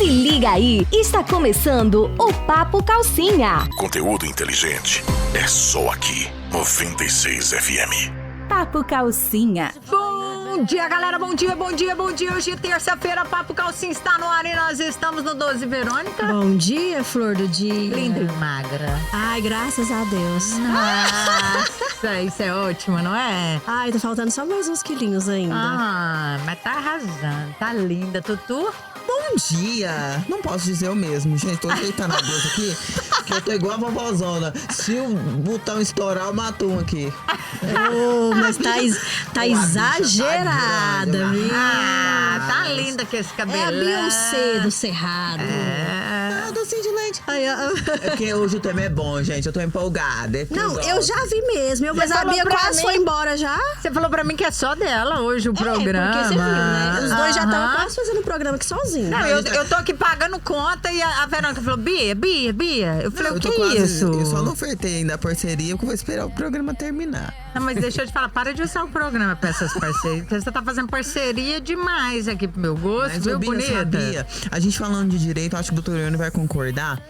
Se liga aí, está começando o Papo Calcinha. Conteúdo inteligente é só aqui, 96 FM. Papo Calcinha. Bom dia, galera, bom dia. Hoje é terça-feira, Papo Calcinha está no ar e nós estamos no 12. Verônica. Bom dia, flor do dia. Linda e magra. Ai, graças a Deus. Nossa, isso é ótimo, não é? Ai, tá faltando só mais uns quilinhos ainda. Ah, mas tá arrasando, tá linda. Tutu? Bom dia! Não posso dizer o mesmo, gente. Tô ajeitando a blusa aqui, que eu tô igual a vovózona. Se o botão estourar, eu mato um aqui. Oh, mas tá exagerada, viu? Ah, tá linda com esse cabelo. É a Beyoncé do Cerrado. Ah, docinho de leite. Ai, É porque hoje o tema é bom, gente. Eu tô empolgada. Não, eu já vi mesmo. Mas a falou Bia pra quase mim? foi embora já. Você falou pra mim que é só dela hoje o programa. Porque você viu, né? Os dois já estavam Aham. quase fazendo o programa aqui sozinhos. Não, eu tô aqui pagando conta e a Verônica falou, Bia. Eu falei, o que é isso? Eu só não ofertei ainda a parceria, porque eu vou esperar o programa terminar. Não, mas deixa eu te falar, para de usar o programa pra essas parcerias, porque você tá fazendo parceria demais aqui pro meu gosto, Mas, viu, Bia, bonita? sabia? A gente falando de direito, eu acho que o doutor Leone vai concordar.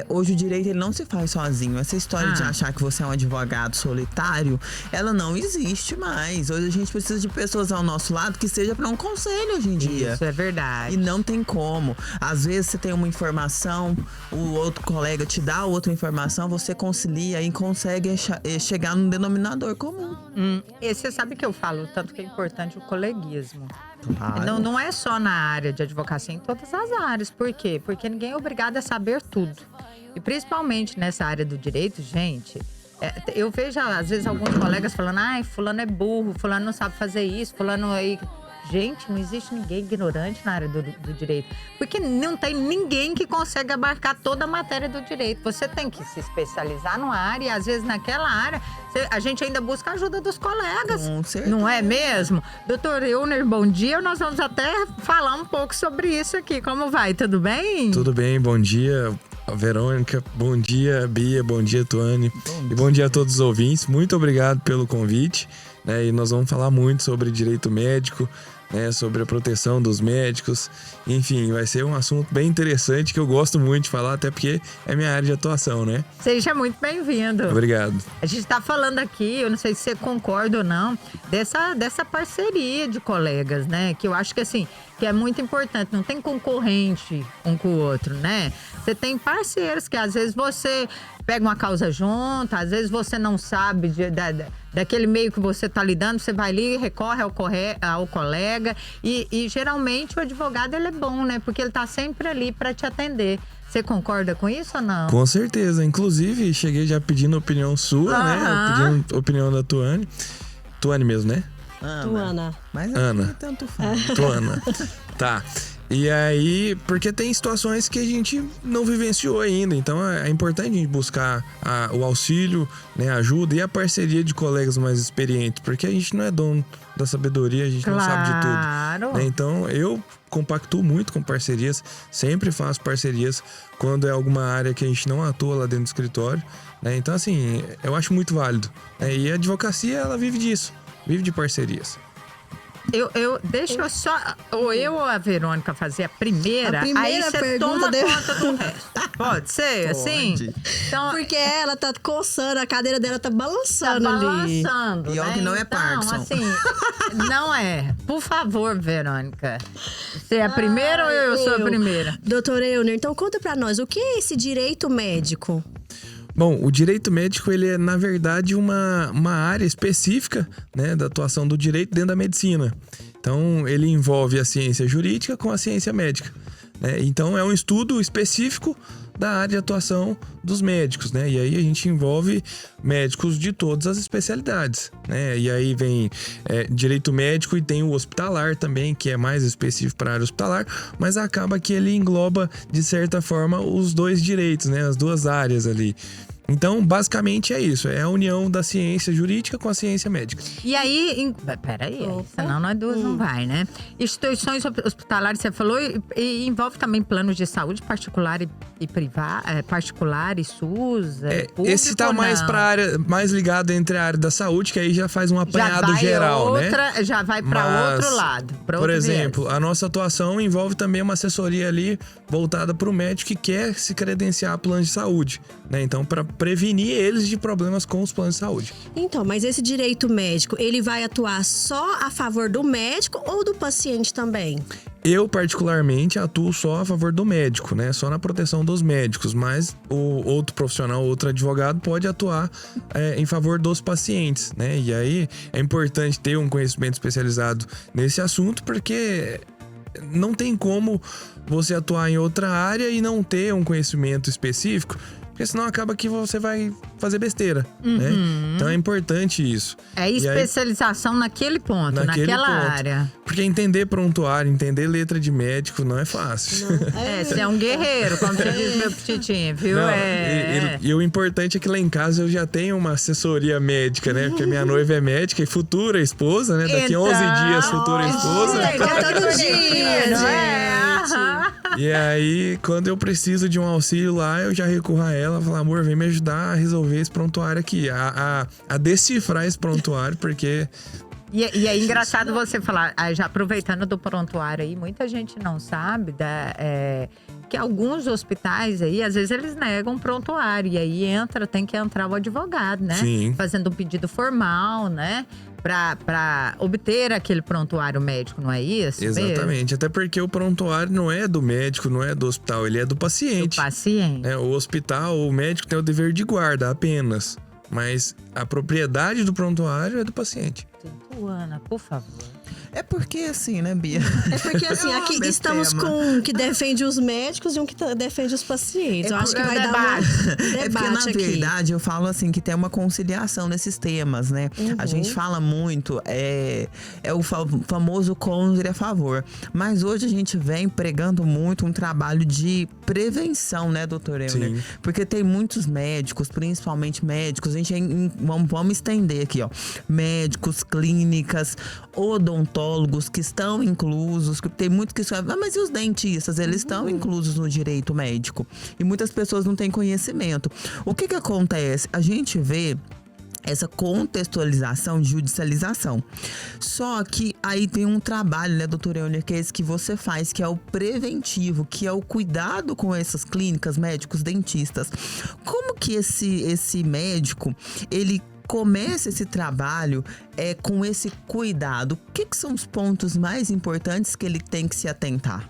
Hoje o direito ele não se faz sozinho. Essa história de achar que você é um advogado solitário, ela não existe mais. Hoje a gente precisa de pessoas ao nosso lado que seja para um conselho hoje em dia. Isso é verdade. E não tem como. Às vezes você tem uma informação, o outro colega te dá outra informação, você concilia e consegue chegar num denominador comum. E você sabe que eu falo tanto que é importante o coleguismo. Claro. Não é só na área de advocacia, em todas as áreas. Por quê? Porque ninguém é obrigado a saber tudo. E principalmente nessa área do direito, gente, eu vejo às vezes alguns colegas falando, ai, fulano é burro, fulano não sabe fazer isso, fulano aí... Gente, não existe ninguém ignorante na área do direito. Porque não tem ninguém que consegue abarcar toda a matéria do direito. Você tem que se especializar numa área e, às vezes, naquela área, a gente ainda busca a ajuda dos colegas. Com certeza. Não é mesmo? Doutor Euner, bom dia. Nós vamos até falar um pouco sobre isso aqui. Como vai? Tudo bem? Tudo bem, bom dia, Verônica. Bom dia, Bia. Bom dia, Tuane. E bom dia a todos os ouvintes. Muito obrigado pelo convite. E nós vamos falar muito sobre direito médico, sobre a proteção dos médicos. Enfim, vai ser um assunto bem interessante que eu gosto muito de falar, até porque é minha área de atuação, né? Seja muito bem-vindo. Obrigado. A gente está falando aqui, eu não sei se você concorda ou não, dessa parceria de colegas, né? Que eu acho que assim, que é muito importante. Não tem concorrente um com o outro, né? Você tem parceiros que às vezes você pega uma causa junto, às vezes você não sabe daquele meio que você está lidando, você vai ali e recorre ao colega. E geralmente o advogado ele é bom, né? Porque ele está sempre ali para te atender. Você concorda com isso ou não? Com certeza. Inclusive, cheguei já pedindo opinião sua, né? Pedindo opinião da Tuane. Tuane mesmo, né? Tuana. Mas Ana. tanto faz. Tuana. Tá. E aí, porque tem situações que a gente não vivenciou ainda, então é importante a gente buscar o auxílio, a ajuda e a parceria de colegas mais experientes, porque a gente não é dono da sabedoria, a gente não sabe de tudo. Né? Então, eu compactuo muito com parcerias, sempre faço parcerias quando é alguma área que a gente não atua lá dentro do escritório. Né? Então, assim, eu acho muito válido. E a advocacia, ela vive disso, vive de parcerias. Deixa eu só, ou eu ou a Verônica fazer a primeira aí você pergunta toma conta do resto. Pode ser, assim? Então, Porque ela tá coçando, a cadeira dela tá balançando ali. balançando, Pior né? que não é Então, Parkinson. assim, não é. Por favor, Verônica. Você é a primeira ou eu sou a primeira? Doutor Euner, então conta pra nós, o que é esse direito médico? Bom, o direito médico, ele é, na verdade, uma área específica, da atuação do direito dentro da medicina. Então, ele envolve a ciência jurídica com a ciência médica. Então, é um estudo específico da área de atuação dos médicos, E aí a gente envolve médicos de todas as especialidades, E aí vem direito médico e tem o hospitalar também, que é mais específico para a área hospitalar, mas acaba que ele engloba, de certa forma, os dois direitos, as duas áreas ali. Então, basicamente é isso. É a união da ciência jurídica com a ciência médica. E aí, peraí, senão nós duas não vai, né? Instituições hospitalares, você falou, e envolve também planos de saúde particular e privado, particular e SUS, público, esse tá mais para área, mais ligado entre a área da saúde, que aí já faz um apanhado geral, né? Já vai para outro lado. Por exemplo, a nossa atuação envolve também uma assessoria ali voltada para o médico que quer se credenciar a plano de saúde, né? Então, para prevenir eles de problemas com os planos de saúde. Então, mas esse direito médico, ele vai atuar só a favor do médico ou do paciente também? Eu, particularmente, atuo só a favor do médico, né? Só na proteção dos médicos. Mas o outro profissional, outro advogado pode atuar em favor dos pacientes, né? E aí é importante ter um conhecimento especializado nesse assunto, porque não tem como você atuar em outra área e não ter um conhecimento específico, porque senão acaba que você vai fazer besteira, né? Então é importante isso. É especialização naquele ponto, naquela área. Porque entender prontuário, entender letra de médico não é fácil. Você é um guerreiro, como você diz meu petitinho, viu? Não, e o importante é que lá em casa eu já tenho uma assessoria médica, né? Porque minha noiva é médica e futura esposa, né? Daqui a 11 dias, futura esposa. Todos os dias, E aí, quando eu preciso de um auxílio lá, eu já recorro a ela, falo, amor, vem me ajudar a resolver esse prontuário aqui, a decifrar esse prontuário, porque... E é engraçado você falar, já aproveitando do prontuário aí, muita gente não sabe que alguns hospitais aí, às vezes eles negam prontuário, e aí tem que entrar o advogado, né? Sim. Fazendo um pedido formal, né? Pra obter aquele prontuário médico, não é isso? Exatamente, mesmo? até porque o prontuário não é do médico, não é do hospital, ele é do paciente. Do paciente. O hospital, o médico tem o dever de guarda apenas, mas a propriedade do prontuário é do paciente. Ana, por favor. É porque assim, né, Bia? É porque assim, aqui estamos com um que defende os médicos e um que defende os pacientes. Eu acho que vai dar um debate É porque, na verdade, eu falo assim, que tem uma conciliação nesses temas, né? A gente fala muito, é o famoso contra e a favor. Mas hoje a gente vem pregando muito um trabalho de prevenção, né, doutor Euler? Sim. Porque tem muitos médicos, principalmente médicos, a gente vamos estender aqui, ó. Médicos, clínicas, odontólogos que estão inclusos, tem muito que escrevem, mas e os dentistas? Eles estão inclusos no direito médico. E muitas pessoas não têm conhecimento. O que acontece? A gente vê essa contextualização, judicialização. Só que aí tem um trabalho, né, doutor Euler, que é esse que você faz, que é o preventivo, que é o cuidado com essas clínicas, médicos, dentistas. Como que esse médico, ele começa esse trabalho com esse cuidado? O que são os pontos mais importantes que ele tem que se atentar?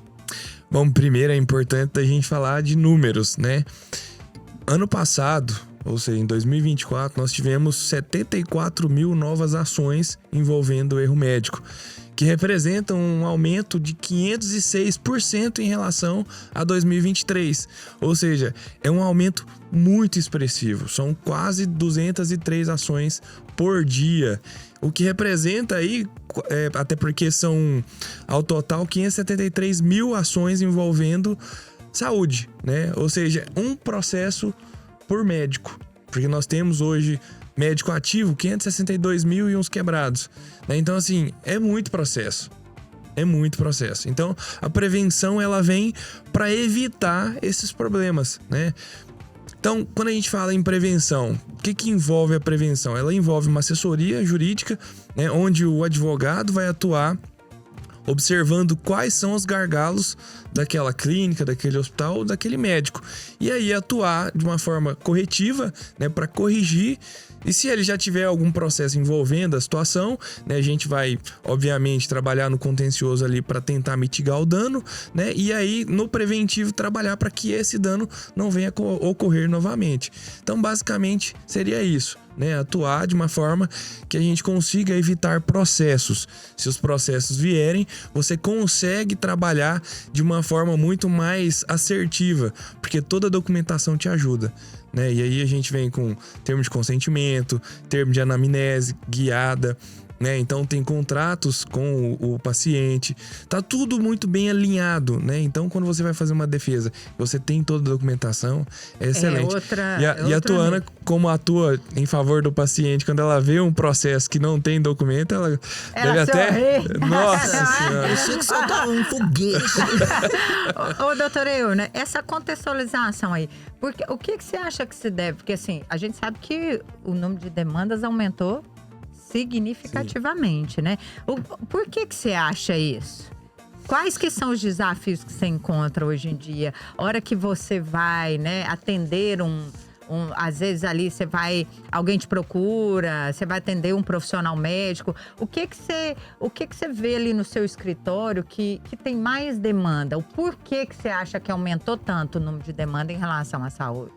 Bom, primeiro é importante a gente falar de números, né? Ano passado, ou seja, em 2024, nós tivemos 74 mil novas ações envolvendo o erro médico, que representam um aumento de 506% em relação a 2023. Ou seja, é um aumento muito expressivo. São quase 203 ações por dia. O que representa aí, até porque são, ao total, 573 mil ações envolvendo saúde, né? Ou seja, um processo por médico. Porque nós temos hoje médico ativo, 562 mil e uns quebrados, né? Então, assim, é muito processo. É muito processo. Então, a prevenção, ela vem para evitar esses problemas, né? Então, quando a gente fala em prevenção, o que envolve a prevenção? Ela envolve uma assessoria jurídica, né, onde o advogado vai atuar observando quais são os gargalos daquela clínica, daquele hospital, daquele médico. E aí atuar de uma forma corretiva, né, para corrigir. E se ele já tiver algum processo envolvendo a situação, né, a gente vai, obviamente, trabalhar no contencioso ali para tentar mitigar o dano, né? E aí, no preventivo, trabalhar para que esse dano não venha ocorrer novamente. Então, basicamente, seria isso, né? Atuar de uma forma que a gente consiga evitar processos. Se os processos vierem, você consegue trabalhar de uma forma muito mais assertiva, porque toda a documentação te ajuda, né? E aí a gente vem com termo de consentimento, termo de anamnese guiada, né? Então tem contratos com o paciente, tá tudo muito bem alinhado, né? Então quando você vai fazer uma defesa, você tem toda a documentação, é excelente. E a Tuana, como atua em favor do paciente, quando ela vê um processo que não tem documento, ela deve até... Nossa Senhora! Eu achei que soltar um foguete. Ô, doutora Euna, essa contextualização aí, porque, o que você acha que se deve? Porque assim, a gente sabe que o número de demandas aumentou significativamente, né? Por que você acha isso? Quais que são os desafios que você encontra hoje em dia? Hora que você vai, né, atender às vezes ali alguém te procura, você vai atender um profissional médico. O que você vê ali no seu escritório que tem mais demanda? O porquê que você acha que aumentou tanto o número de demanda em relação à saúde?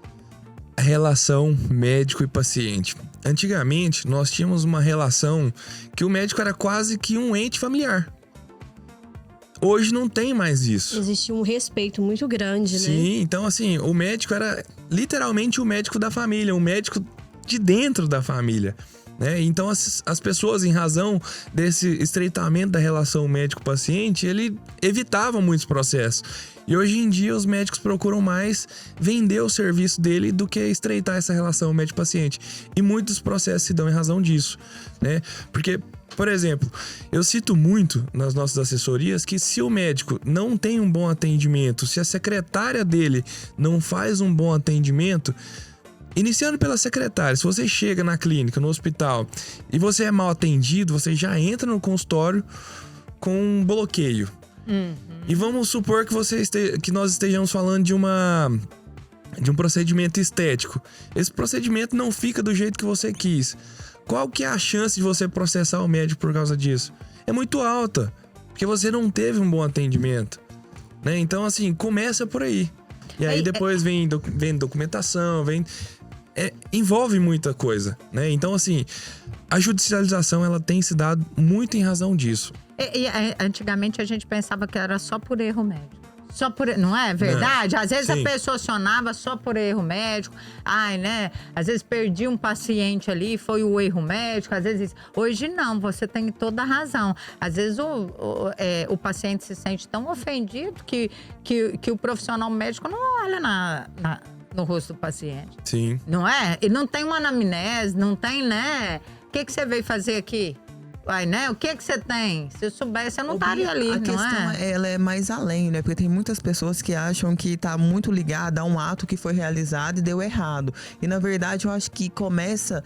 A relação médico e paciente. Antigamente, nós tínhamos uma relação que o médico era quase que um ente familiar. Hoje não tem mais isso. Existe um respeito muito grande, né? Sim, então assim, o médico era literalmente o médico da família, um médico de dentro da família, né? Então as pessoas, em razão desse estreitamento da relação médico-paciente, ele evitava muitos processos. E hoje em dia os médicos procuram mais vender o serviço dele do que estreitar essa relação médico-paciente. E muitos processos se dão em razão disso, né? Porque, por exemplo, eu cito muito nas nossas assessorias que se o médico não tem um bom atendimento, se a secretária dele não faz um bom atendimento, iniciando pela secretária, se você chega na clínica, no hospital, e você é mal atendido, você já entra no consultório com um bloqueio. E vamos supor que nós estejamos falando de um procedimento estético. Esse procedimento não fica do jeito que você quis. Qual que é a chance de você processar o médico por causa disso? É muito alta, porque você não teve um bom atendimento, né? Então, assim, começa por aí. E aí depois vem documentação, envolve muita coisa, né? Então, assim, a judicialização, ela tem se dado muito em razão disso. Antigamente a gente pensava que era só por erro médico. Não é verdade? Às vezes Sim. a pessoa acionava só por erro médico. Né? Às vezes perdi um paciente ali, foi o erro médico. Às vezes, hoje não, você tem toda a razão. Às vezes o paciente se sente tão ofendido que o profissional médico não olha no rosto do paciente. Sim. Não é? E não tem uma anamnese, não tem, né? O que você veio fazer aqui? Né? O que você tem? Se eu soubesse, eu não estaria ali, a não questão ela é mais além, né? Porque tem muitas pessoas que acham que tá muito ligada a um ato que foi realizado e deu errado. E, na verdade, eu acho que começa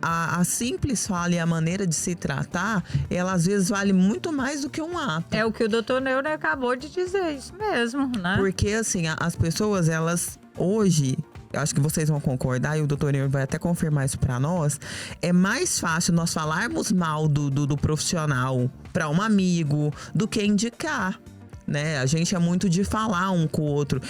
a simples fala e a maneira de se tratar, ela, às vezes, vale muito mais do que um ato. É o que o doutor Neuner acabou de dizer, isso mesmo, né? Porque, assim, as pessoas, elas, hoje... Eu acho que vocês vão concordar, e o doutor Neuner vai até confirmar isso pra nós. É mais fácil nós falarmos mal do profissional pra um amigo do que indicar, né? A gente é muito de falar um com o outro.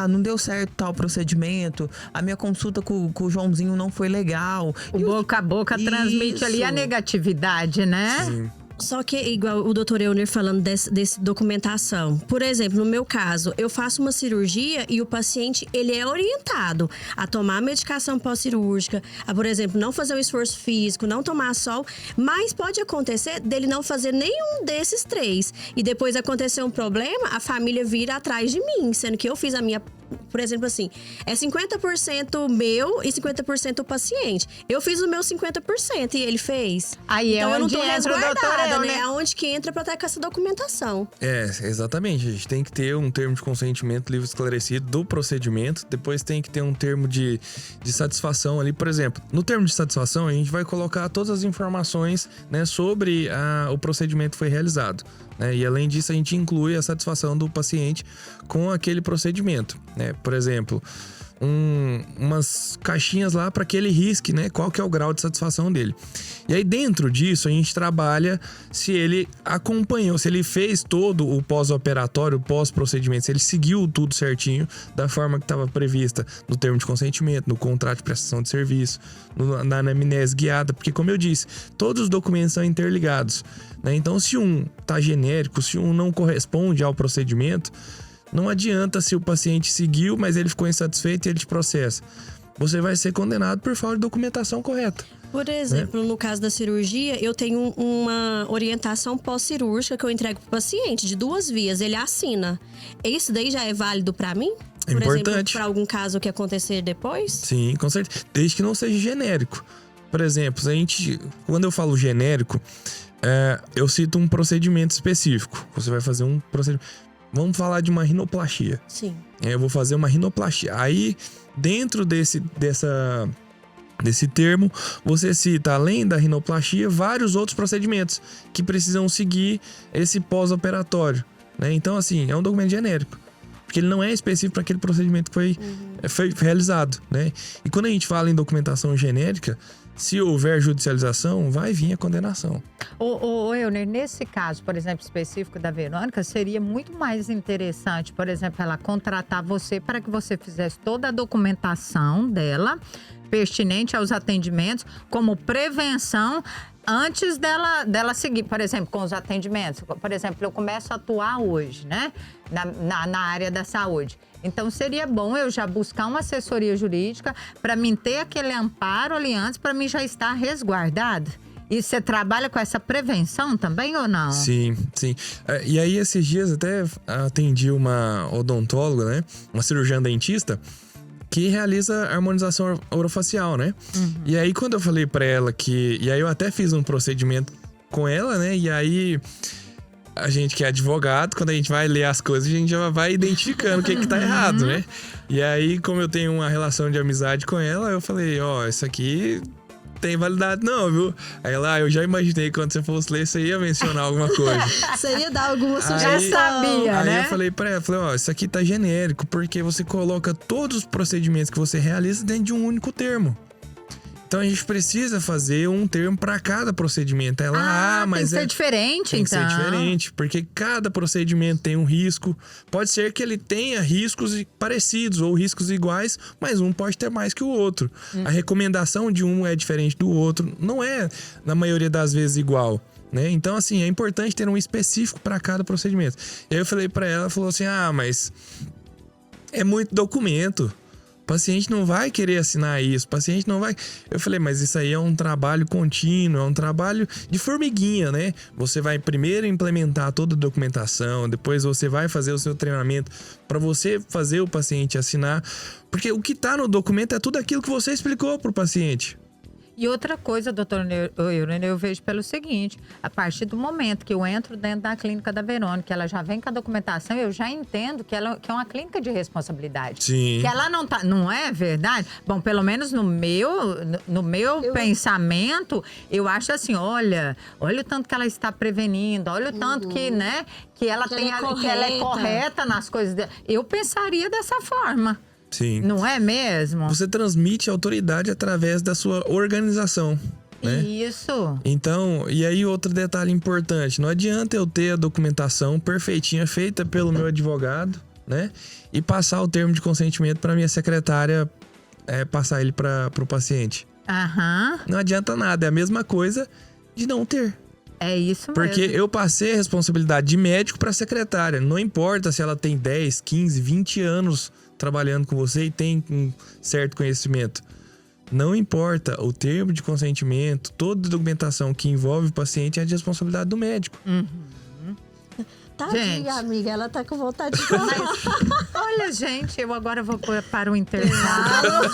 Não deu certo tal procedimento. A minha consulta com o Joãozinho não foi legal. O boca a boca transmite ali a negatividade, né? Sim. Só que, igual o doutor Euner falando desse documentação. Por exemplo, no meu caso, eu faço uma cirurgia e o paciente, ele é orientado a tomar a medicação pós-cirúrgica, a, por exemplo, não fazer um esforço físico, não tomar sol. Mas pode acontecer dele não fazer nenhum desses 3. E depois acontecer um problema, a família vira atrás de mim, sendo que eu fiz a minha... Por exemplo, assim, é 50% meu e 50% o paciente. Eu fiz o meu 50% e ele fez. Aí então, é eu não onde tô entra o resguardada, doutor, né? Aonde que entra pra estar com essa documentação. Exatamente. A gente tem que ter um termo de consentimento livre esclarecido do procedimento. Depois tem que ter um termo de satisfação ali. Por exemplo, no termo de satisfação, a gente vai colocar todas as informações, né, sobre o procedimento que foi realizado, né? E além disso, a gente inclui a satisfação do paciente com aquele procedimento, né? Por exemplo, umas caixinhas lá para que ele risque, né, qual que é o grau de satisfação dele. E aí dentro disso a gente trabalha se ele acompanhou, se ele fez todo o pós-operatório, o pós-procedimento, se ele seguiu tudo certinho da forma que estava prevista no termo de consentimento, no contrato de prestação de serviço, na anamnese guiada, porque como eu disse, todos os documentos são interligados, né? Então se um tá genérico, se um não corresponde ao procedimento, não adianta se o paciente seguiu, mas ele ficou insatisfeito e ele te processa. você vai ser condenado por falta de documentação correta. Por exemplo, no caso da cirurgia, eu tenho uma orientação pós-cirúrgica que eu entrego pro paciente de 2 vias. Ele assina. Isso daí já é válido para mim? É Por importante. exemplo, para algum caso que acontecer depois? Sim, com certeza. Desde que não seja genérico. Por exemplo, quando eu falo genérico, eu cito um procedimento específico. Você vai fazer um procedimento. Vamos falar de uma rinoplastia. Sim. Eu vou fazer uma rinoplastia. Aí, dentro desse termo, você cita, além da rinoplastia, vários outros procedimentos que precisam seguir esse pós-operatório, né? Então, assim, é um documento genérico, porque ele não é específico para aquele procedimento que foi realizado, né? E quando a gente fala em documentação genérica, se houver judicialização, vai vir a condenação. Euner, nesse caso, por exemplo, específico da Verônica, seria muito mais interessante, por exemplo, ela contratar você para que você fizesse toda a documentação dela, pertinente aos atendimentos, como prevenção, antes dela seguir, por exemplo, com os atendimentos. Por exemplo, eu começo a atuar hoje, né, na área da saúde. Então, seria bom eu já buscar uma assessoria jurídica para mim ter aquele amparo ali antes, para mim já estar resguardado. E você trabalha com essa prevenção também ou não? Sim, sim. E aí, esses dias até atendi uma odontóloga, né, uma cirurgiã dentista, que realiza harmonização orofacial, né? E aí, quando eu falei pra ela E aí, eu até fiz um procedimento com ela, né? E aí, a gente que é advogado, quando a gente vai ler as coisas, a gente já vai identificando o que tá errado, né? E aí, como eu tenho uma relação de amizade com ela, eu falei, isso aqui tem validade não, viu? Aí ela, eu já imaginei que quando você fosse ler, você ia mencionar alguma coisa. Você ia dar alguma sugestão. Já sabia, aí né? eu falei pra ela, isso aqui tá genérico, porque você coloca todos os procedimentos que você realiza dentro de um único termo. Então a gente precisa fazer um termo para cada procedimento. Ela, mas tem que ser diferente, tem então. Tem que ser diferente, porque cada procedimento tem um risco. Pode ser que ele tenha riscos parecidos ou riscos iguais, mas um pode ter mais que o outro. A recomendação de um é diferente do outro. Não é, na maioria das vezes, igual, né? Então, assim, é importante ter um específico para cada procedimento. E aí eu falei para ela, falou assim, mas é muito documento. O paciente não vai querer assinar isso, o paciente não vai... Eu falei, mas isso aí é um trabalho contínuo, é um trabalho de formiguinha, né? Você vai primeiro implementar toda a documentação, depois você vai fazer o seu treinamento para você fazer o paciente assinar, porque o que tá no documento é tudo aquilo que você explicou pro paciente. E outra coisa, doutor Euner, eu vejo pelo seguinte, a partir do momento que eu entro dentro da clínica da Verônica, ela já vem com a documentação, eu já entendo que ela que é uma clínica de responsabilidade. Sim. Que ela não tá, não é verdade? Bom, pelo menos no meu pensamento, eu acho assim, olha o tanto que ela está prevenindo, olha o tanto que, né, que ela que ela é correta nas coisas dela. Eu pensaria dessa forma. Sim. Não é mesmo? Você transmite autoridade através da sua organização, né? Isso. Então, e aí outro detalhe importante, não adianta eu ter a documentação perfeitinha feita pelo meu advogado, né? E passar o termo de consentimento para minha secretária passar ele para o paciente. Não adianta nada, é a mesma coisa de não ter. É isso mesmo. Porque eu passei a responsabilidade de médico para a secretária. Não importa se ela tem 10, 15, 20 anos trabalhando com você e tem um certo conhecimento. Não importa, o termo de consentimento, toda a documentação que envolve o paciente é de responsabilidade do médico. Tadinha, amiga, ela tá com vontade de falar. Olha, gente, eu agora vou para o intervalo.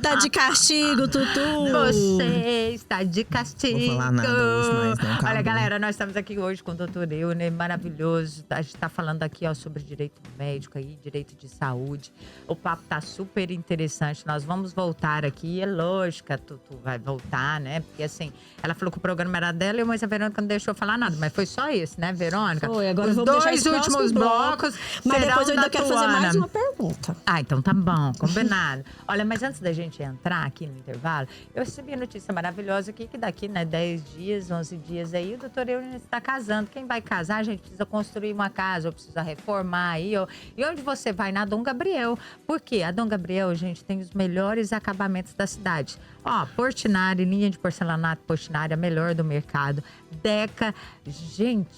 Tá de castigo, Tutu. Você está de castigo. Vou falar nada hoje mais, não. Acabou. Olha, galera, nós estamos aqui hoje com o doutor Euner, maravilhoso. A gente tá falando aqui, sobre direito médico aí, direito de saúde. O papo tá super interessante. Nós vamos voltar aqui. É lógico que a Tutu vai voltar, né? Porque assim, ela falou que o programa era dela e a Verônica não deixou falar nada. Mas foi só esse, né, Verônica? Foi, agora os vamos dois últimos blocos. Mas depois eu ainda quero fazer Tuana. mais uma pergunta. Então tá bom, combinado. Olha, mas antes da gente entrar aqui no intervalo, eu recebi a notícia maravilhosa aqui que daqui, 10 dias, 11 dias aí, o doutor Euner está casando. Quem vai casar, a gente precisa construir uma casa, ou precisa reformar aí. E onde você vai? Na Dom Gabriel. Por quê? A Dom Gabriel, gente, tem os melhores acabamentos da cidade. Ó, Portinari, linha de porcelanato Portinari, a melhor do mercado. Deca, gente,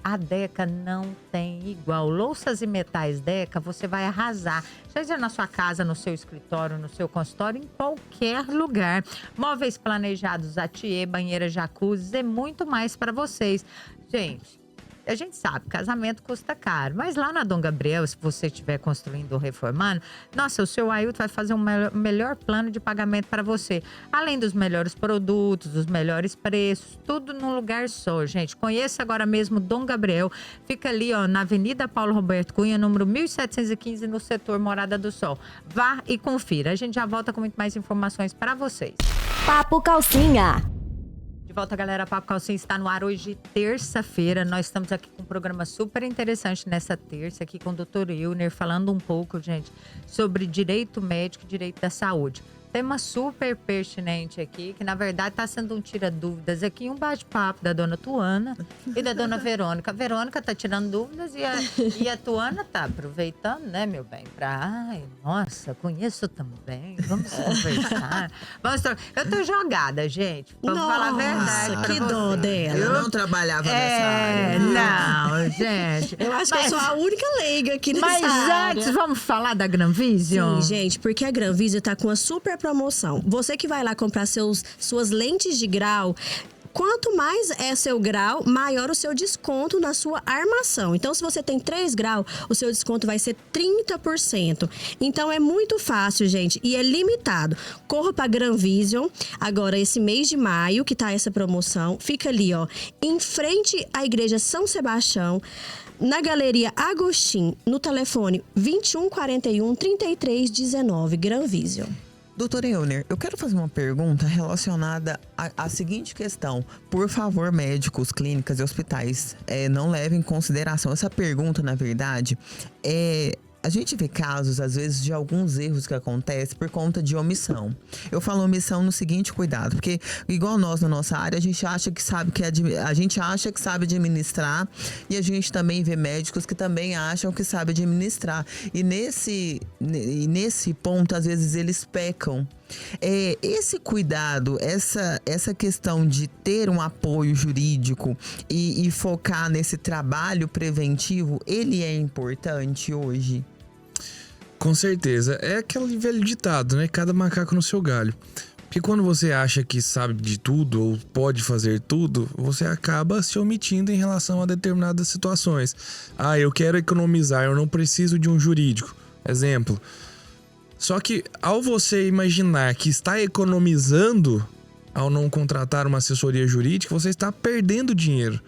a Deca não tem igual. Louças e metais Deca, você vai arrasar. Seja na sua casa, no seu escritório, no seu consultório, em qualquer lugar. Móveis planejados, ateliê, banheira, jacuzzi e muito mais para vocês. Gente, a gente sabe, casamento custa caro, mas lá na Dom Gabriel, se você estiver construindo ou reformando, nossa, o seu Ailton vai fazer um melhor plano de pagamento para você. Além dos melhores produtos, dos melhores preços, tudo num lugar só, gente. Conheça agora mesmo Dom Gabriel, fica ali, ó, na Avenida Paulo Roberto Cunha, número 1715, no setor Morada do Sol. Vá e confira. A gente já volta com muito mais informações para vocês. Papo Calcinha. De volta, galera. Papo Calcinha está no ar hoje, terça-feira. Nós estamos aqui com um programa super interessante nessa terça, aqui com o Dr. Euner, falando um pouco, gente, sobre direito médico e direito da saúde. Tema super pertinente aqui, que na verdade está sendo um tira-dúvidas aqui, um bate-papo da dona Tuana e da dona Verônica. A Verônica tá tirando dúvidas e a Tuana tá aproveitando, né, meu bem? Ai, nossa, conheço também, vamos conversar. Eu tô jogada, gente, vamos falar a verdade. Que dó dela. Eu não trabalhava nessa área. Não, gente. Eu acho que eu sou a única leiga aqui nessa área. Mas antes, vamos falar da Granvision? Sim, gente, porque a Granvision tá com uma super promoção. Você que vai lá comprar suas lentes de grau, quanto mais é seu grau, maior o seu desconto na sua armação. Então, se você tem 3 graus, o seu desconto vai ser 30%. Então, é muito fácil, gente, e é limitado. Corra para Granvision, agora esse mês de maio, que tá essa promoção. Fica ali, ó, em frente à Igreja São Sebastião, na Galeria Agostinho, no telefone 2141 3319, Granvision. Doutor Euner, eu quero fazer uma pergunta relacionada à seguinte questão. Por favor, médicos, clínicas e hospitais, não levem em consideração. Essa pergunta, na verdade, a gente vê casos, às vezes, de alguns erros que acontecem por conta de omissão. Eu falo omissão no seguinte cuidado, porque igual nós na nossa área, a gente acha que sabe sabe administrar, e a gente também vê médicos que também acham que sabe administrar. E nesse ponto, às vezes, eles pecam. Esse cuidado, essa questão de ter um apoio jurídico e focar nesse trabalho preventivo, ele é importante hoje? Com certeza. É aquele velho ditado, né? Cada macaco no seu galho. Porque quando você acha que sabe de tudo ou pode fazer tudo, você acaba se omitindo em relação a determinadas situações. Ah, eu quero economizar, eu não preciso de um jurídico. Exemplo. Só que ao você imaginar que está economizando ao não contratar uma assessoria jurídica, você está perdendo dinheiro.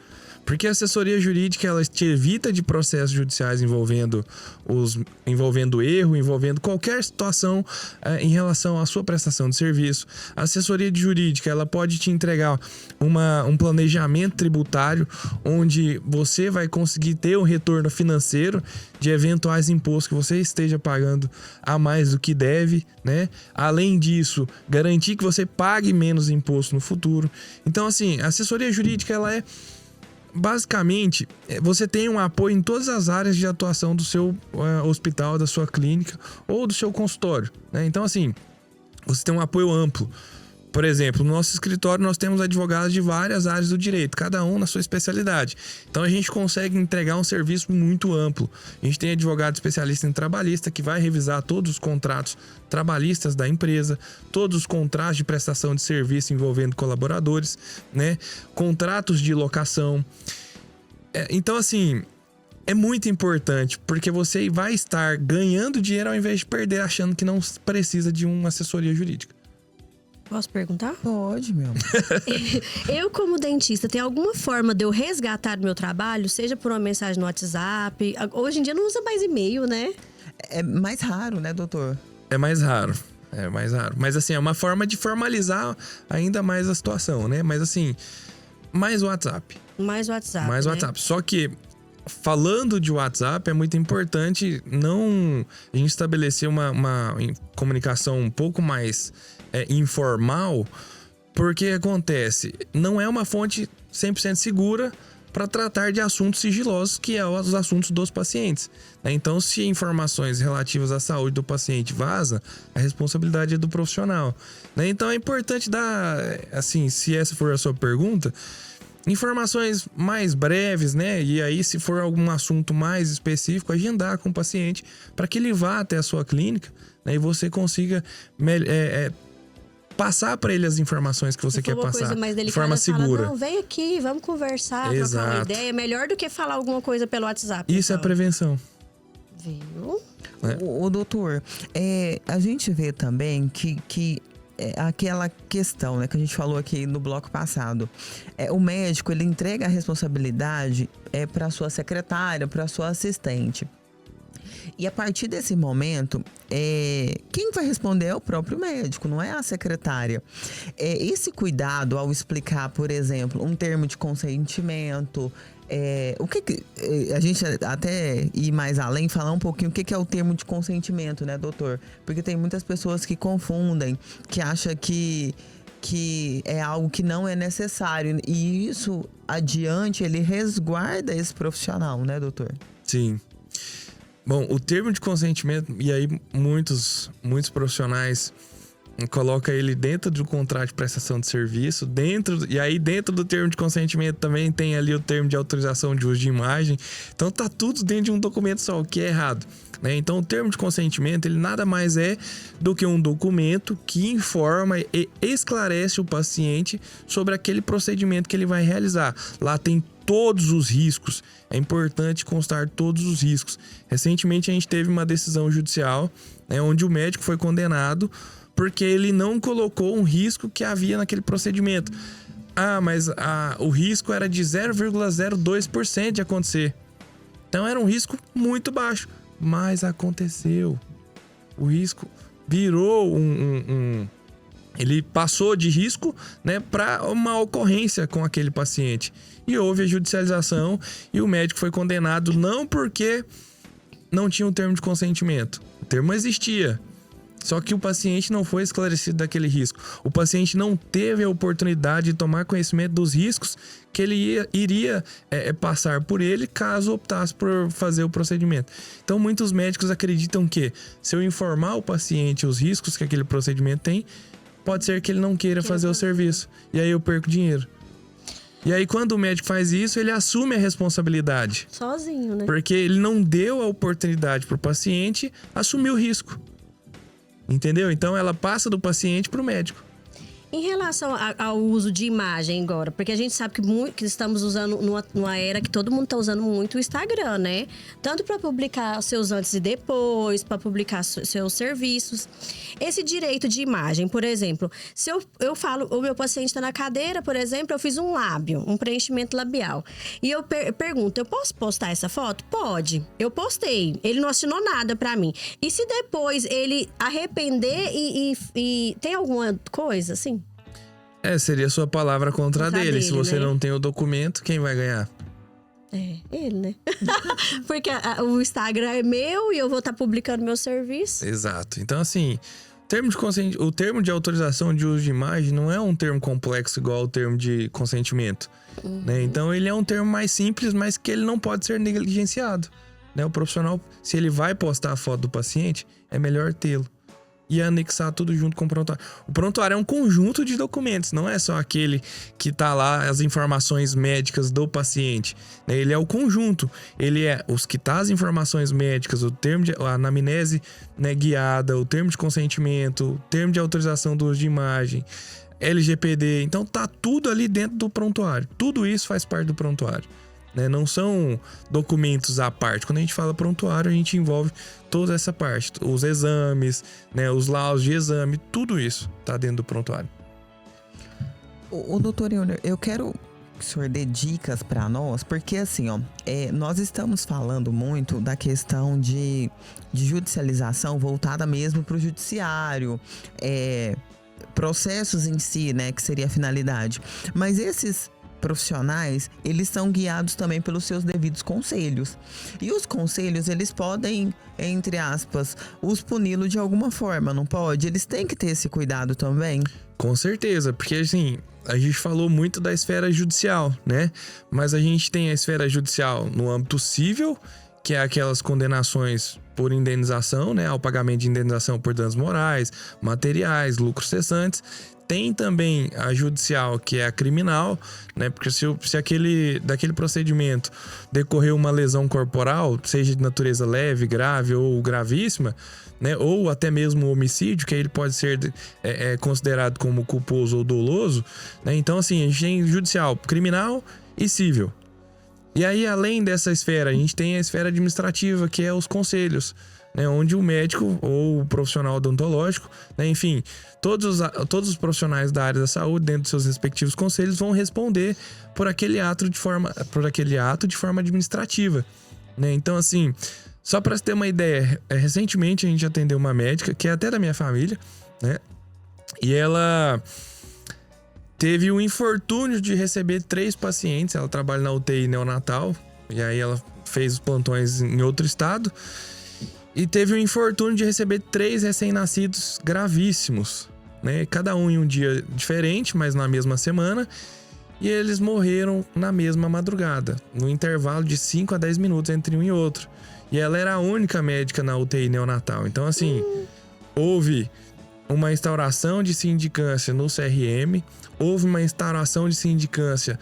Porque a assessoria jurídica, ela te evita de processos judiciais envolvendo erro, envolvendo qualquer situação em relação à sua prestação de serviço. A assessoria jurídica, ela pode te entregar um planejamento tributário onde você vai conseguir ter um retorno financeiro de eventuais impostos que você esteja pagando a mais do que deve, né? Além disso, garantir que você pague menos imposto no futuro. Então, assim, a assessoria jurídica, ela é basicamente, você tem um apoio em todas as áreas de atuação do seu hospital, da sua clínica ou do seu consultório, né? Então, assim, você tem um apoio amplo. Por exemplo, no nosso escritório nós temos advogados de várias áreas do direito, cada um na sua especialidade. Então a gente consegue entregar um serviço muito amplo. A gente tem advogado especialista em trabalhista que vai revisar todos os contratos trabalhistas da empresa, todos os contratos de prestação de serviço envolvendo colaboradores, né? Contratos de locação. Então, assim, é muito importante, porque você vai estar ganhando dinheiro ao invés de perder, achando que não precisa de uma assessoria jurídica. Posso perguntar? Pode, meu amor. Eu, como dentista, tem alguma forma de eu resgatar meu trabalho? Seja por uma mensagem no WhatsApp? Hoje em dia não usa mais e-mail, né? É mais raro, né, doutor? É mais raro. Mas, assim, é uma forma de formalizar ainda mais a situação, né? Mas, assim, mais WhatsApp. Mais WhatsApp, Mais né? WhatsApp. Só que, falando de WhatsApp, é muito importante a gente estabelecer uma comunicação um pouco mais informal, porque acontece, não é uma fonte 100% segura para tratar de assuntos sigilosos, que é os assuntos dos pacientes. Né? Então, se informações relativas à saúde do paciente vaza, a responsabilidade é do profissional. Né? Então, é importante dar, assim, se essa for a sua pergunta, informações mais breves, né? E aí, se for algum assunto mais específico, agendar com o paciente para que ele vá até a sua clínica, né? E você consiga passar para ele as informações que você quer passar coisa mais delicada, de forma segura. Fala, não, vem aqui, vamos conversar, trocar uma ideia. Melhor do que falar alguma coisa pelo WhatsApp. Isso então. É prevenção. Viu? O doutor, a gente vê também que aquela questão, né, que a gente falou aqui no bloco passado. O médico, ele entrega a responsabilidade para sua secretária, para sua assistente. E a partir desse momento, quem vai responder é o próprio médico, não é a secretária. Esse cuidado ao explicar, por exemplo, um termo de consentimento, o que a gente até ir mais além, falar um pouquinho o que é o termo de consentimento, né, doutor? Porque tem muitas pessoas que confundem, que acham que é algo que não é necessário. E isso, adiante, ele resguarda esse profissional, né, doutor? Sim. Bom, o termo de consentimento, e aí muitos profissionais colocam ele dentro do contrato de prestação de serviço, e aí dentro do termo de consentimento também tem ali o termo de autorização de uso de imagem. Então tá tudo dentro de um documento só, o que é errado. Né? Então o termo de consentimento, ele nada mais é do que um documento que informa e esclarece o paciente sobre aquele procedimento que ele vai realizar. Lá tem todos os riscos. É importante constar todos os riscos. Recentemente a gente teve uma decisão judicial, né, onde o médico foi condenado porque ele não colocou um risco que havia naquele procedimento. Mas o risco era de 0,02% de acontecer. Então era um risco muito baixo. Mas aconteceu. O risco virou ele passou de risco, né, para uma ocorrência com aquele paciente. E houve a judicialização e o médico foi condenado não porque não tinha um termo de consentimento. O termo existia. Só que o paciente não foi esclarecido daquele risco. O paciente não teve a oportunidade de tomar conhecimento dos riscos que ele iria passar por ele caso optasse por fazer o procedimento. Então, muitos médicos acreditam que, se eu informar o paciente os riscos que aquele procedimento tem, pode ser que ele não queira fazer o serviço. E aí eu perco dinheiro. E aí, quando o médico faz isso, ele assume a responsabilidade. Sozinho, né? Porque ele não deu a oportunidade para o paciente assumir o risco. Entendeu? Então, ela passa do paciente para o médico. Em relação ao uso de imagem agora, porque a gente sabe que estamos usando numa era que todo mundo está usando muito o Instagram, né? Tanto para publicar seus antes e depois, para publicar seus serviços. Esse direito de imagem, por exemplo, se eu falo, o meu paciente está na cadeira, por exemplo, eu fiz um lábio, um preenchimento labial. E eu pergunto, eu posso postar essa foto? Pode. Eu postei. Ele não assinou nada para mim. E se depois ele arrepender e tem alguma coisa assim? Seria sua palavra contra dele. Se você, né, não tem o documento, quem vai ganhar? Ele, né? Porque o Instagram é meu e eu vou estar publicando meu serviço. Exato. Então, assim, o termo de autorização de uso de imagem não é um termo complexo igual ao termo de consentimento. Né? Então, ele é um termo mais simples, mas que ele não pode ser negligenciado. Né? O profissional, se ele vai postar a foto do paciente, é melhor tê-lo. E anexar tudo junto com o prontuário. O prontuário é um conjunto de documentos, não é só aquele que tá lá as informações médicas do paciente. Ele é o conjunto. Ele é os que tá as informações médicas, a anamnese, né, guiada, o termo de consentimento, o termo de autorização do uso de imagem, LGPD. Então tá tudo ali dentro do prontuário. Tudo isso faz parte do prontuário. Né? Não são documentos à parte. Quando a gente fala prontuário, a gente envolve toda essa parte. Os exames, né? Os laudos de exame, tudo isso tá dentro do prontuário. O doutor Euler, eu quero que o senhor dê dicas para nós, porque assim, nós estamos falando muito da questão de judicialização voltada mesmo para o judiciário, processos em si, né, que seria a finalidade. Mas esses profissionais, eles são guiados também pelos seus devidos conselhos. E os conselhos, eles podem, entre aspas, os puni-lo de alguma forma, não pode? Eles têm que ter esse cuidado também? Com certeza, porque assim, a gente falou muito da esfera judicial, né? Mas a gente tem a esfera judicial no âmbito civil, que é aquelas condenações por indenização, né? Ao pagamento de indenização por danos morais, materiais, lucros cessantes. Tem também a judicial, que é a criminal, né? Porque se daquele procedimento decorreu uma lesão corporal, seja de natureza leve, grave ou gravíssima, né? Ou até mesmo homicídio, que aí ele pode ser considerado como culposo ou doloso, né? Então, assim, a gente tem judicial, criminal e civil. E aí, além dessa esfera, a gente tem a esfera administrativa, que é os conselhos, né, onde o médico ou o profissional odontológico, né, enfim, todos os profissionais da área da saúde, dentro dos seus respectivos conselhos, vão responder por aquele ato de forma administrativa, né? Então, assim, só para você ter uma ideia, recentemente a gente atendeu uma médica, que é até da minha família, né? E ela teve o infortúnio de receber 3 pacientes. Ela trabalha na UTI neonatal, e aí ela fez os plantões em outro estado. E teve o infortúnio de receber 3 recém-nascidos gravíssimos, né? Cada um em um dia diferente, mas na mesma semana. E eles morreram na mesma madrugada, no intervalo de 5 a 10 minutos entre um e outro. E ela era a única médica na UTI neonatal. Então, assim, houve uma instauração de sindicância no CRM, houve uma instauração de sindicância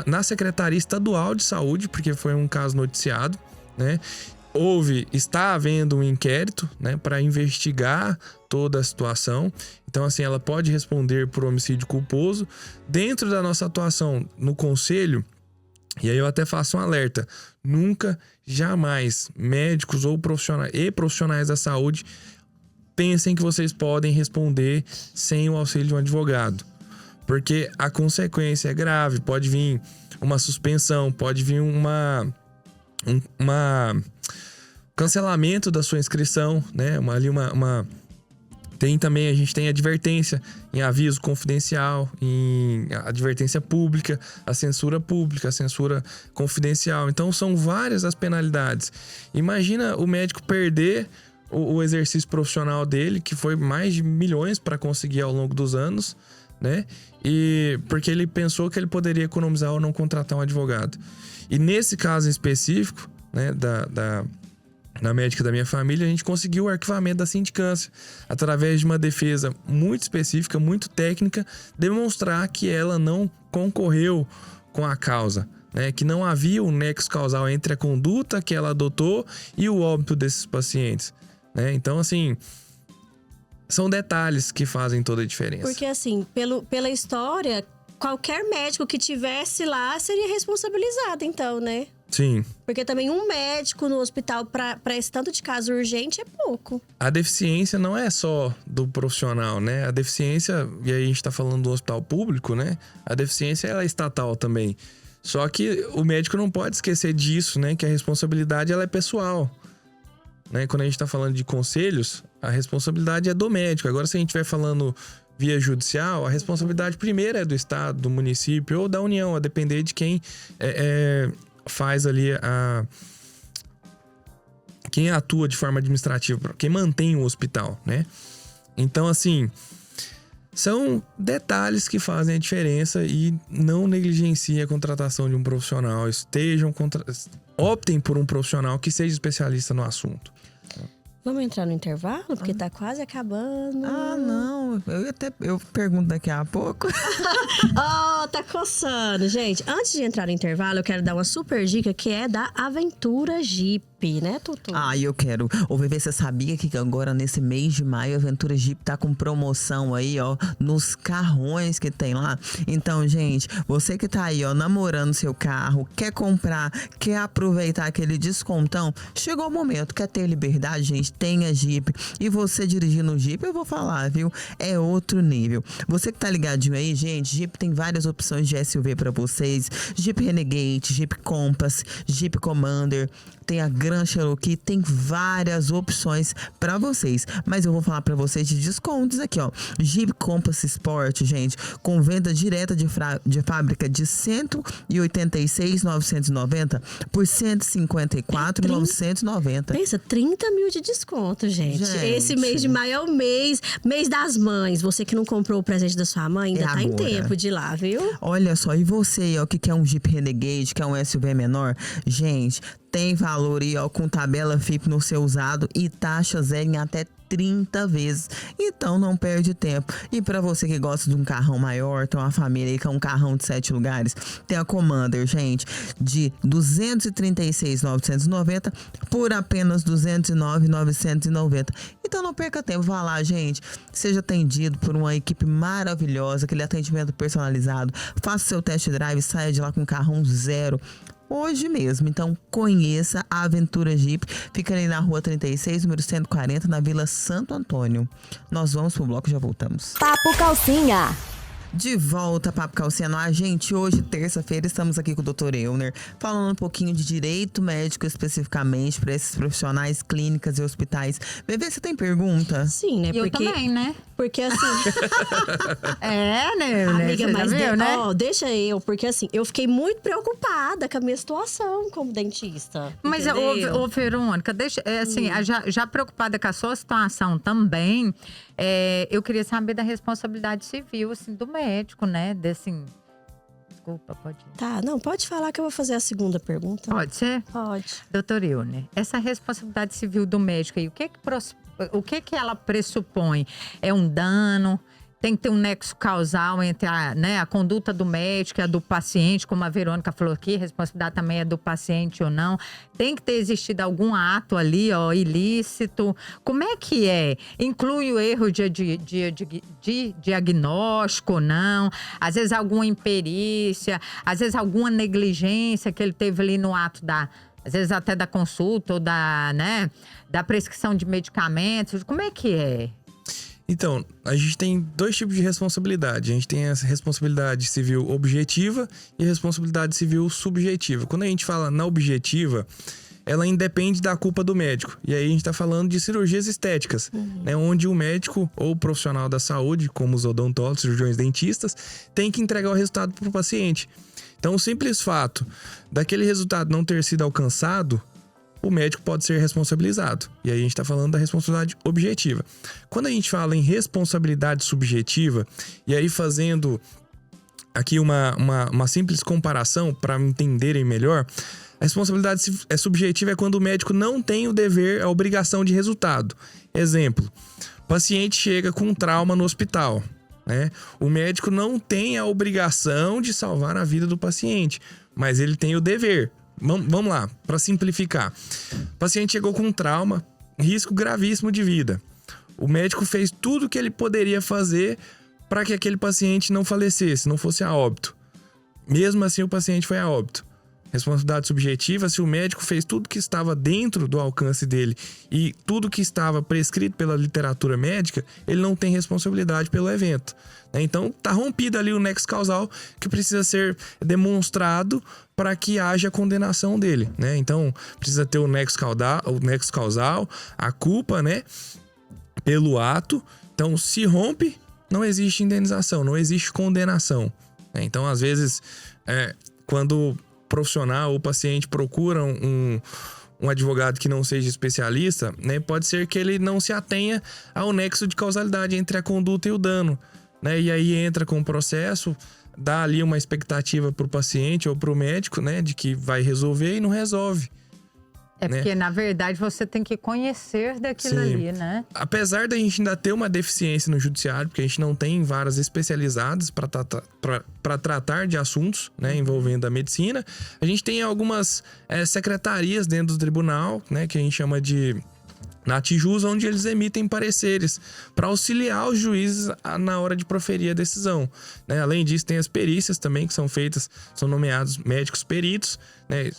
na Secretaria Estadual de Saúde, porque foi um caso noticiado, né? Está havendo um inquérito, né, para investigar toda a situação. Então, assim, ela pode responder por homicídio culposo. Dentro da nossa atuação no conselho, e aí eu até faço um alerta: nunca, jamais, médicos ou profissionais da saúde pensem que vocês podem responder sem o auxílio de um advogado. Porque a consequência é grave. Pode vir uma suspensão, pode vir uma cancelamento da sua inscrição, né? A gente tem advertência em aviso confidencial, em advertência pública, a censura confidencial. Então são várias as penalidades. Imagina o médico perder o exercício profissional dele, que foi mais de milhões para conseguir ao longo dos anos, né? E porque ele pensou que ele poderia economizar ou não contratar um advogado. E nesse caso em específico, né, da médica da minha família, a gente conseguiu o arquivamento da sindicância através de uma defesa muito específica, muito técnica, demonstrar que ela não concorreu com a causa, né? Que não havia um nexo causal entre a conduta que ela adotou e o óbito desses pacientes, né? Então, assim, são detalhes que fazem toda a diferença. Porque, assim, pela história, qualquer médico que tivesse lá seria responsabilizado, então, né? Sim. Porque também um médico no hospital para esse tanto de caso urgente é pouco. A deficiência não é só do profissional, né? A deficiência, e aí a gente tá falando do hospital público, né? A deficiência ela é estatal também. Só que o médico não pode esquecer disso, né? Que a responsabilidade ela é pessoal, né? Quando a gente tá falando de conselhos, a responsabilidade é do médico. Agora, se a gente estiver falando via judicial, a responsabilidade primeiro é do estado, do município ou da União, a depender de quem faz ali quem atua de forma administrativa, quem mantém o hospital, né? Então, assim, são detalhes que fazem a diferença e não negligenciem a contratação de um profissional. Optem por um profissional que seja especialista no assunto. Vamos entrar no intervalo? Porque tá quase acabando. Ah, não. Eu pergunto daqui a pouco. Tá coçando. Gente, antes de entrar no intervalo, eu quero dar uma super dica que é da Aventura Jeep, né, Tutu? Eu quero. Ô, Vevê, você sabia que agora, nesse mês de maio, a Aventura Jeep tá com promoção aí, ó, nos carrões que tem lá? Então, gente, você que tá aí, ó, namorando seu carro, quer comprar, quer aproveitar aquele descontão, chegou o momento, quer ter liberdade, gente? tenha Jeep. E você dirigindo um Jeep, eu vou falar, viu? É outro nível. Você que tá ligadinho aí, gente, Jeep tem várias opções de SUV pra vocês. Jeep Renegade, Jeep Compass, Jeep Commander, tem a Grand Cherokee, tem várias opções pra vocês. Mas eu vou falar pra vocês de descontos aqui, ó. Jeep Compass Sport, gente, com venda direta de fábrica de 186.990 por 154.990. Pensa, 30 mil de desconto, gente. Esse mês de maio é o mês das mães. Você que não comprou o presente da sua mãe, ainda tá em tempo de ir lá, viu? Olha só, e você, ó, que quer um Jeep Renegade, que é um SUV menor, gente, tem valor aí, ó, com tabela FIP no seu usado e taxa zero em até 30 vezes. Então não perde tempo. E para você que gosta de um carrão maior, tem uma família aí que é um carrão de 7 lugares, tem a Commander, gente, de 236.990 por apenas 209.990. Então não perca tempo, vá lá, gente. Seja atendido por uma equipe maravilhosa, aquele atendimento personalizado. Faça seu test drive, saia de lá com um carrão zero hoje mesmo. Então conheça a Aventura Jeep, fica ali na rua 36, número 140, na Vila Santo Antônio. Nós vamos pro bloco e já voltamos. Papo Calcinha. De volta, Papo Calcinha no ar. Gente, hoje, terça-feira, estamos aqui com o Dr. Euner, falando um pouquinho de direito médico especificamente para esses profissionais, clínicas e hospitais. Bebê, você tem pergunta? Sim, né? Eu também, né? Porque assim... né? Amiga, mas né? deixa eu, porque assim, eu fiquei muito preocupada com a minha situação como dentista. Mas, ô Verônica, deixa, já preocupada com a sua situação também, eu queria saber da responsabilidade civil, assim, do médico, né? Desculpa, pode ir. Tá, não, pode falar que eu vou fazer a segunda pergunta. Pode ser? Pode. Doutor Euner, essa responsabilidade civil do médico aí, o que ela pressupõe? É um dano? Tem que ter um nexo causal entre a conduta do médico e a do paciente, como a Verônica falou aqui, a responsabilidade também é do paciente ou não. Tem que ter existido algum ato ali, ó, ilícito. Como é que é? Inclui o erro de diagnóstico ou não? Às vezes alguma imperícia, às vezes alguma negligência que ele teve ali no ato às vezes até da consulta ou da prescrição de medicamentos. Como é que é? Então, a gente tem dois tipos de responsabilidade. A gente tem a responsabilidade civil objetiva e a responsabilidade civil subjetiva. Quando a gente fala na objetiva, ela independe da culpa do médico. E aí a gente está falando de cirurgias estéticas, né, onde o médico ou o profissional da saúde, como os odontólogos, cirurgiões dentistas, tem que entregar o resultado para o paciente. Então, o simples fato daquele resultado não ter sido alcançado, o médico pode ser responsabilizado. E aí a gente está falando da responsabilidade objetiva. Quando a gente fala em responsabilidade subjetiva, e aí fazendo aqui uma simples comparação para entenderem melhor, a responsabilidade subjetiva é quando o médico não tem o dever, a obrigação de resultado. Exemplo, o paciente chega com um trauma no hospital, né? O médico não tem a obrigação de salvar a vida do paciente, mas ele tem o dever. Vamos lá, para simplificar. O paciente chegou com um trauma, risco gravíssimo de vida. O médico fez tudo o que ele poderia fazer para que aquele paciente não falecesse, não fosse a óbito. Mesmo assim, o paciente foi a óbito. Responsabilidade subjetiva, se o médico fez tudo que estava dentro do alcance dele e tudo que estava prescrito pela literatura médica, ele não tem responsabilidade pelo evento. Então, está rompido ali o nexo causal que precisa ser demonstrado para que haja condenação dele, né? Então, precisa ter o nexo causal, a culpa, né, pelo ato. Então, se rompe, não existe indenização, não existe condenação. Então, às vezes, quando o profissional ou o paciente procura um advogado que não seja especialista, né, pode ser que ele não se atenha ao nexo de causalidade entre a conduta e o dano, né? E aí entra com o processo, dá ali uma expectativa para o paciente ou para o médico, né, de que vai resolver e não resolve. Porque, na verdade, você tem que conhecer daquilo ali, né? Apesar da gente ainda ter uma deficiência no judiciário, porque a gente não tem varas especializadas para tratar de assuntos, né, envolvendo a medicina, a gente tem algumas secretarias dentro do tribunal, né, que a gente chama de NATJUS, onde eles emitem pareceres para auxiliar os juízes na hora de proferir a decisão, né? Além disso, tem as perícias também que são feitas, são nomeados médicos peritos, né?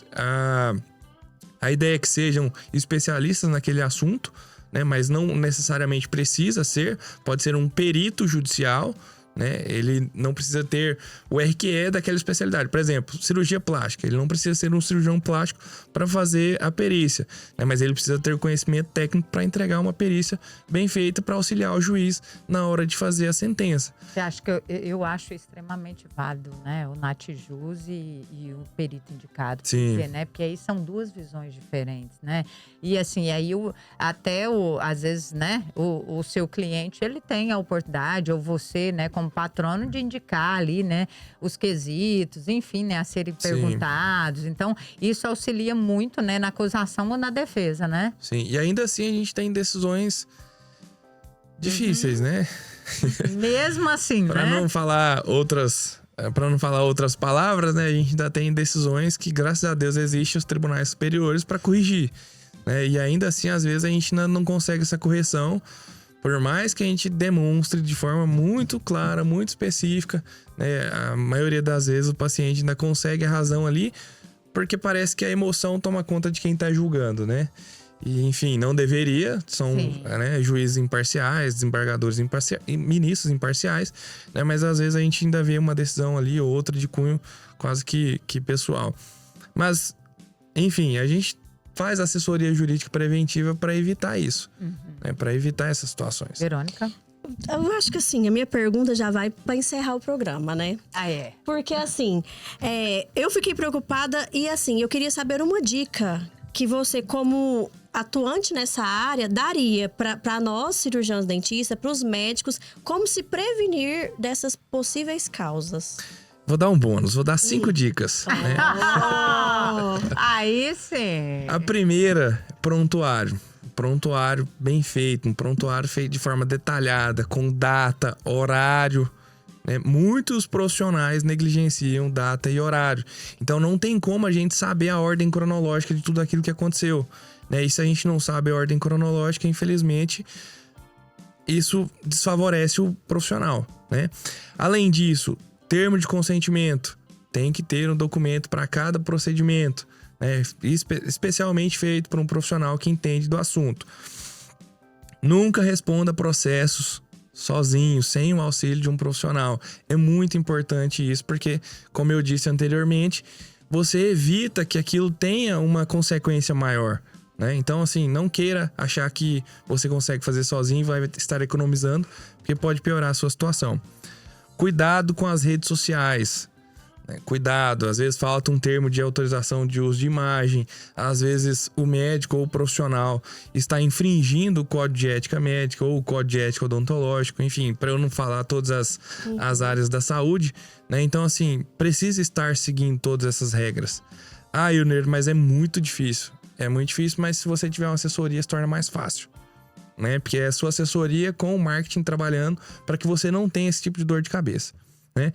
A ideia é que sejam especialistas naquele assunto, né? Mas não necessariamente precisa ser, pode ser um perito judicial, né? Ele não precisa ter o RQE daquela especialidade. Por exemplo, cirurgia plástica. Ele não precisa ser um cirurgião plástico para fazer a perícia, né? Mas ele precisa ter conhecimento técnico para entregar uma perícia bem feita para auxiliar o juiz na hora de fazer a sentença. Você acha que eu acho extremamente válido, né? O NATJUS e o perito indicado. Sim. Porque, né? Porque aí são duas visões diferentes, né? E assim, aí às vezes, né? O seu cliente, ele tem a oportunidade, ou você, né? Como patrono, de indicar ali, né? Os quesitos, enfim, né? A serem perguntados. Então, isso auxilia muito, né? Na acusação ou na defesa, né? Sim, e ainda assim a gente tem decisões difíceis, né? Mesmo assim, Para né? não falar outras palavras, né? A gente ainda tem decisões que, graças a Deus, existem os tribunais superiores para corrigir, né? E ainda assim, às vezes, a gente ainda não consegue essa correção, por mais que a gente demonstre de forma muito clara, muito específica, né? A maioria das vezes o paciente ainda consegue a razão ali, porque parece que a emoção toma conta de quem está julgando, né? E, enfim, não deveria, são, né, juízes imparciais, desembargadores imparciais, ministros imparciais, né? Mas às vezes a gente ainda vê uma decisão ali ou outra de cunho quase que pessoal. Mas, enfim, a gente faz assessoria jurídica preventiva para evitar isso, né? Para evitar essas situações. Verônica? Eu acho que assim, a minha pergunta já vai para encerrar o programa, né? Ah, é? Porque assim, eu fiquei preocupada e assim, eu queria saber uma dica que você, como atuante nessa área, daria para nós, cirurgiões dentistas, para os médicos, como se prevenir dessas possíveis causas. Vou dar um bônus, vou dar 5 dicas, né? Aí sim. A primeira, prontuário. Prontuário bem feito, um prontuário feito de forma detalhada, com data, horário, né? Muitos profissionais negligenciam data e horário. Então não tem como a gente saber a ordem cronológica de tudo aquilo que aconteceu, né? E se a gente não sabe a ordem cronológica, infelizmente, isso desfavorece o profissional, né? Além disso, termo de consentimento. Tem que ter um documento para cada procedimento, né? Especialmente feito por um profissional que entende do assunto. Nunca responda processos sozinho, sem o auxílio de um profissional. É muito importante isso, porque, como eu disse anteriormente, você evita que aquilo tenha uma consequência maior, né? Então, assim, não queira achar que você consegue fazer sozinho e vai estar economizando, porque pode piorar a sua situação. Cuidado com as redes sociais. Cuidado, às vezes falta um termo de autorização de uso de imagem, às vezes o médico ou o profissional está infringindo o código de ética médica ou o código de ética odontológico, enfim, para eu não falar todas as áreas da saúde, né? Então, assim, precisa estar seguindo todas essas regras. Ah, Ilner, mas é muito difícil. É muito difícil, mas se você tiver uma assessoria, se torna mais fácil, né? Porque é a sua assessoria com o marketing trabalhando para que você não tenha esse tipo de dor de cabeça, né?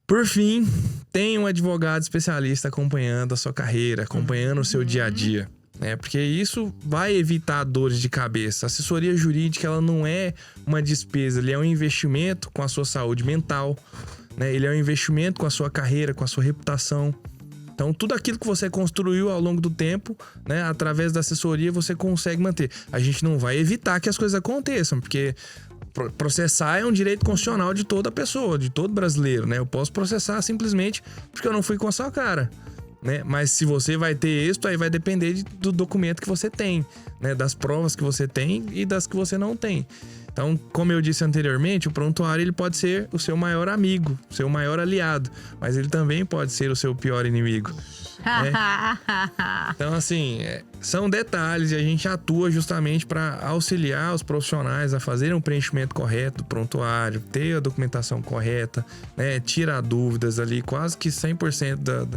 Por fim, tem um advogado especialista acompanhando a sua carreira, acompanhando o seu dia a dia, né? Porque isso vai evitar dores de cabeça. A assessoria jurídica, ela não é uma despesa, ele é um investimento com a sua saúde mental, né? Ele é um investimento com a sua carreira, com a sua reputação. Então, tudo aquilo que você construiu ao longo do tempo, né, através da assessoria, você consegue manter. A gente não vai evitar que as coisas aconteçam, porque processar é um direito constitucional de toda pessoa, de todo brasileiro, né? Eu posso processar simplesmente porque eu não fui com a sua cara, né? Mas se você vai ter êxito, aí vai depender do documento que você tem, né? Das provas que você tem e das que você não tem. Então, como eu disse anteriormente, o prontuário ele pode ser o seu maior amigo, o seu maior aliado, mas ele também pode ser o seu pior inimigo, né? Então, assim, são detalhes e a gente atua justamente para auxiliar os profissionais a fazerem um preenchimento correto do prontuário, ter a documentação correta, né? Tirar dúvidas ali, quase que 100%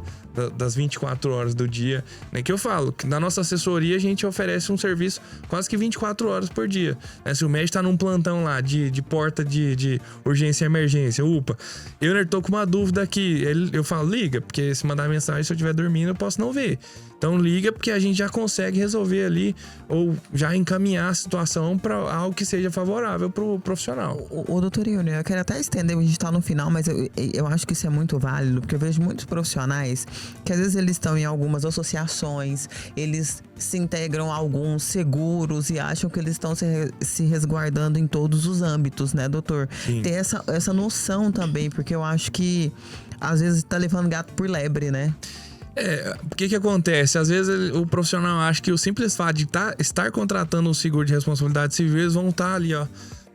das 24 horas do dia, né? Que eu falo, que na nossa assessoria a gente oferece um serviço quase que 24 horas por dia, né? Se o médico está num plantão lá de porta de urgência e emergência, UPA, eu tô com uma dúvida aqui, eu falo, liga, porque se mandar mensagem, se eu estiver dormindo, eu posso não ver. Então liga porque a gente já consegue resolver ali ou já encaminhar a situação para algo que seja favorável pro profissional. O doutor Yuri, eu quero até estender, a gente tá no final, mas eu acho que isso é muito válido, porque eu vejo muitos profissionais que às vezes eles estão em algumas associações, eles se integram a alguns seguros e acham que eles estão se resguardando em todos os âmbitos, né, doutor? Sim. Ter essa noção também, porque eu acho que às vezes tá levando gato por lebre, né? O que acontece? Às vezes o profissional acha que o simples fato de estar contratando um seguro de responsabilidade civil, eles vão estar ali, ó,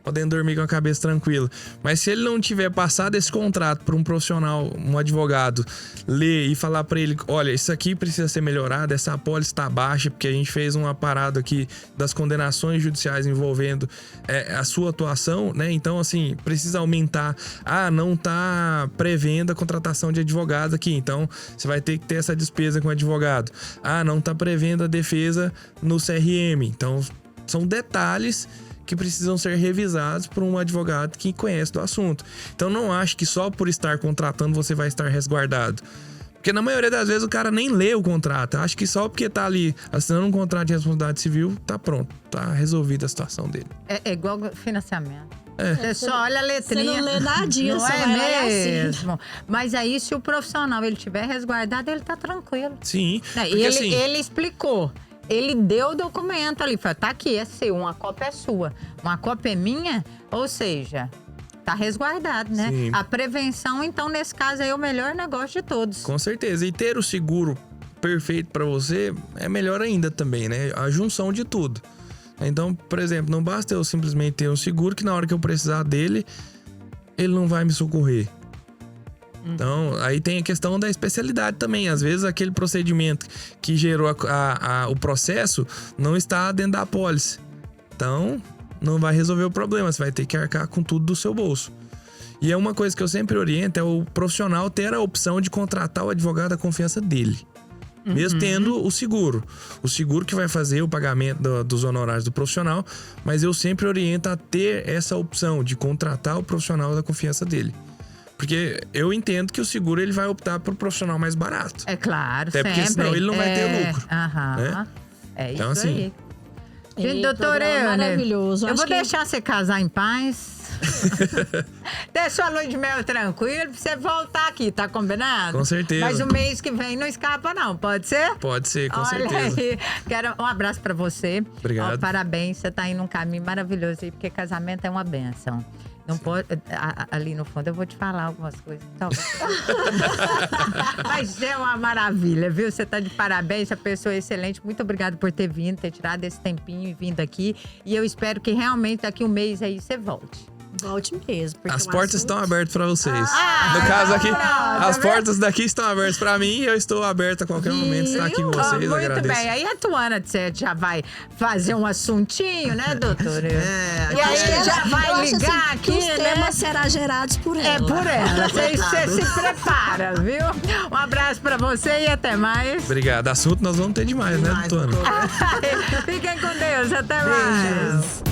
podendo dormir com a cabeça tranquila. Mas se ele não tiver passado esse contrato para um profissional, um advogado, ler e falar para ele, olha, isso aqui precisa ser melhorado, essa apólice está baixa, porque a gente fez uma parada aqui das condenações judiciais envolvendo a sua atuação, né? Então, assim, precisa aumentar. Não tá prevendo a contratação de advogado aqui, então você vai ter que ter essa despesa com o advogado. Não tá prevendo a defesa no CRM. Então, são detalhes que precisam ser revisados por um advogado que conhece do assunto. Então não acho que só por estar contratando você vai estar resguardado. Porque na maioria das vezes o cara nem lê o contrato. Acho que só porque tá ali assinando um contrato de responsabilidade civil, tá pronto. Tá resolvida a situação dele. É igual financiamento. Você só olha a letrinha. Você não lê nadinha, não você é vai mesmo. Mas aí, se o profissional ele tiver resguardado, ele tá tranquilo. Sim. Ele explicou. Ele deu o documento ali, falou, tá aqui, é seu, uma cópia é sua, uma cópia é minha, ou seja, tá resguardado, né? Sim. A prevenção, então, nesse caso aí, é o melhor negócio de todos. Com certeza. E ter o seguro perfeito para você é melhor ainda também, né? A junção de tudo. Então, por exemplo, não basta eu simplesmente ter um seguro que na hora que eu precisar dele, ele não vai me socorrer. Então, aí tem a questão da especialidade também. Às vezes, aquele procedimento que gerou o processo não está dentro da apólice. Então, não vai resolver o problema. Você vai ter que arcar com tudo do seu bolso. E é uma coisa que eu sempre oriento, é o profissional ter a opção de contratar o advogado da confiança dele. Mesmo tendo o seguro. O seguro que vai fazer o pagamento dos honorários do profissional. Mas eu sempre oriento a ter essa opção de contratar o profissional da confiança dele. Porque eu entendo que o seguro ele vai optar por um profissional mais barato. É claro, até sempre. Porque senão ele não vai ter lucro. Né? É então, isso assim, aí. Gente, doutora maravilhoso. Eu vou deixar você casar em paz. Deixa a lua de mel tranquilo pra você voltar aqui, tá combinado? Com certeza. Mas o mês que vem não escapa não, pode ser? Pode ser, com Olha certeza. Aí. Quero um abraço pra você. Obrigado. Parabéns, você tá indo num caminho maravilhoso aí, porque casamento é uma bênção. Não pode, ali no fundo eu vou te falar algumas coisas. Talvez. Mas é uma maravilha, viu? Você tá de parabéns, a pessoa é excelente. Muito obrigada por ter vindo, ter tirado esse tempinho e vindo aqui. E eu espero que realmente daqui um mês aí você volte. Volte mesmo. As portas estão abertas para vocês. Ah, no caso aqui, pronto, as portas daqui estão abertas para mim e eu estou aberta a qualquer momento estar aqui com vocês. Muito Agradeço. bem. Aí a Tuana já vai fazer um assuntinho, né, doutora? É, E aí já vai ligar aqui, os né? temas serão gerados por ela. É por ela. Você se prepara, viu? Um abraço pra você e até mais. Obrigado. Assunto nós vamos ter demais, né, doutora? Fiquem com Deus. Até mais.